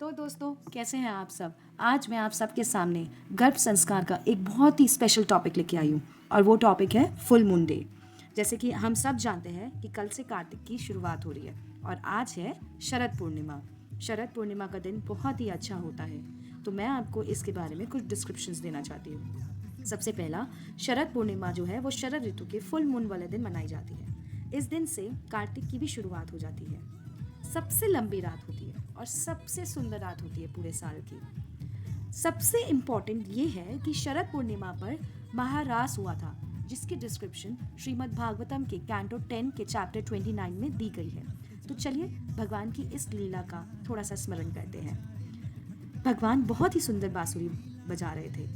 तो दोस्तों, कैसे हैं आप सब। आज मैं आप सबके सामने गर्भ संस्कार का एक बहुत ही स्पेशल टॉपिक लेके आई हूँ और वो टॉपिक है फुल मून डे। जैसे कि हम सब जानते हैं कि कल से कार्तिक की शुरुआत हो रही है और आज है शरद पूर्णिमा। शरद पूर्णिमा का दिन बहुत ही अच्छा होता है, तो मैं आपको इसके बारे में कुछ डिस्क्रिप्शंस देना चाहती हूँ। सबसे पहला, शरद पूर्णिमा जो है वो शरद ऋतु के फुल मून वाले दिन मनाई जाती है। इस दिन से कार्तिक की भी शुरुआत हो जाती है। सबसे लंबी रात होती है और सबसे सुंदर रात होती है पूरे साल की। सबसे इम्पोर्टेंट ये है कि शरद पूर्णिमा पर महारास हुआ था, जिसकी डिस्क्रिप्शन श्रीमद् भागवतम के कैंटो 10 के चैप्टर 29 में दी गई है। तो चलिए भगवान की इस लीला का थोड़ा सा स्मरण करते हैं। भगवान बहुत ही सुंदर बांसुरी बजा रहे थे।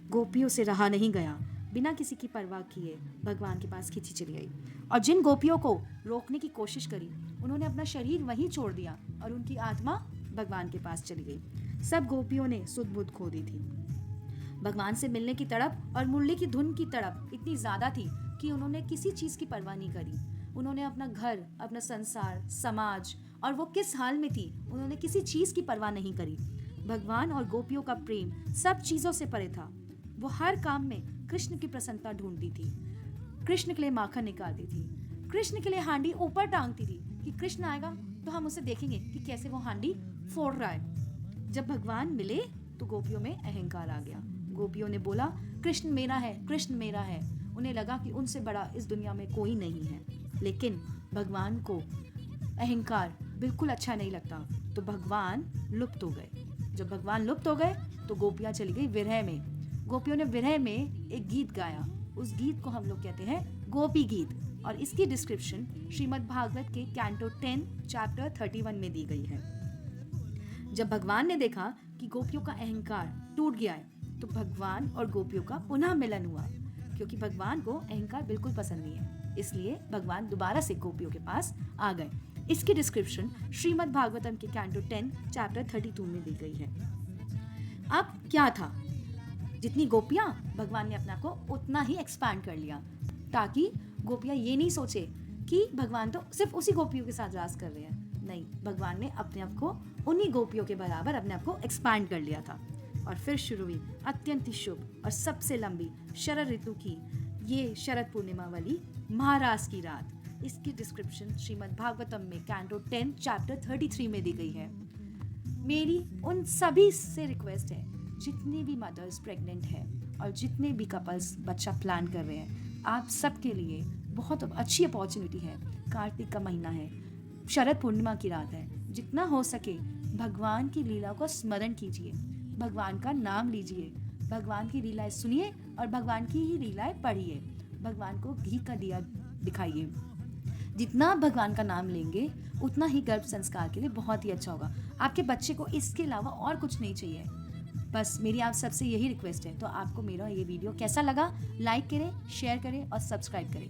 गोपियों से रहा नहीं गया, बिना किसी की परवाह किए भगवान के पास खींची चली गई और जिन गोपियों को रोकने की कोशिश करी उन्होंने अपना शरीर वहीं छोड़ दिया और उनकी आत्मा भगवान के पास चली गई। सब गोपियों ने सुध बुध खो दी थी। भगवान से मिलने की तड़प और मुरली की धुन की तड़प इतनी ज्यादा थी कि उन्होंने किसी चीज की परवाह नहीं करी। उन्होंने अपना घर, अपना संसार, समाज और वो किस हाल में थी उन्होंने किसी चीज की परवाह नहीं करी। भगवान और गोपियों का प्रेम सब चीजों से परे था। वो हर काम में कृष्ण की प्रसन्नता ढूंढती थी, कृष्ण के लिए माखन निकालती थी, कृष्ण के लिए हांडी ऊपर टांगती थी कि कृष्ण आएगा तो हम उसे देखेंगे कि कैसे वो हांडी फोड़ रहा है। जब भगवान मिले तो गोपियों में अहंकार आ गया। गोपियों ने बोला कृष्ण मेरा है, कृष्ण मेरा है। उन्हें लगा कि उनसे बड़ा इस दुनिया में कोई नहीं है। लेकिन भगवान को अहंकार बिल्कुल अच्छा नहीं लगता, तो भगवान लुप्त हो गए। जब भगवान लुप्त हो गए तो गोपियां चली गई विरह में। गोपियों ने विरह में एक गीत गाया, उस गीत को हम लोग कहते हैं गोपी गीत और इसकी डिस्क्रिप्शन श्रीमद् भागवत के कैंटो 10 चैप्टर 31 में दी गई है। जब भगवान ने देखा कि गोपियों का अहंकार टूट गया है तो भगवान और गोपियों का पुनः मिलन हुआ, क्योंकि भगवान को अहंकार बिल्कुल पसंद नहीं है। इसलिए भगवान दोबारा से गोपियों के पास आ गए। इसकी डिस्क्रिप्शन श्रीमद् भागवतम के कैंटो 10 चैप्टर 32 में दी गई है। अब क्या था, जितनी गोपियां, भगवान ने अपना को उतना ही एक्सपैंड कर लिया ताकि गोपियां ये नहीं सोचे कि भगवान तो सिर्फ उसी गोपियों के साथ रास कर रहे हैं। नहीं, भगवान ने अपने आप को उन्हीं गोपियों के बराबर अपने आप को एक्सपैंड कर लिया था। और फिर शुरू हुई अत्यंत ही शुभ और सबसे लंबी शरद ऋतु की ये शरद पूर्णिमा वाली महारास की रात। इसकी डिस्क्रिप्शन श्रीमद् भागवतम में कैंटो 10 चैप्टर 33 में दी गई है। मेरी उन सभी से रिक्वेस्ट है, जितनी भी मदर्स प्रेग्नेंट है और जितने भी कपल्स बच्चा प्लान कर रहे हैं, आप सबके लिए बहुत अच्छी अपॉर्चुनिटी है। कार्तिक का महीना है, शरद पूर्णिमा की रात है। जितना हो सके भगवान की लीला को स्मरण कीजिए, भगवान का नाम लीजिए, भगवान की लीलाएं सुनिए और भगवान की ही लीलाएं पढ़िए। भगवान को घी का दिया दिखाइए। जितना भगवान का नाम लेंगे उतना ही गर्भ संस्कार के लिए बहुत ही अच्छा होगा। आपके बच्चे को इसके अलावा और कुछ नहीं चाहिए। बस मेरी आप सबसे यही रिक्वेस्ट है। तो आपको मेरा ये वीडियो कैसा लगा, लाइक करें, शेयर करें और सब्सक्राइब करें।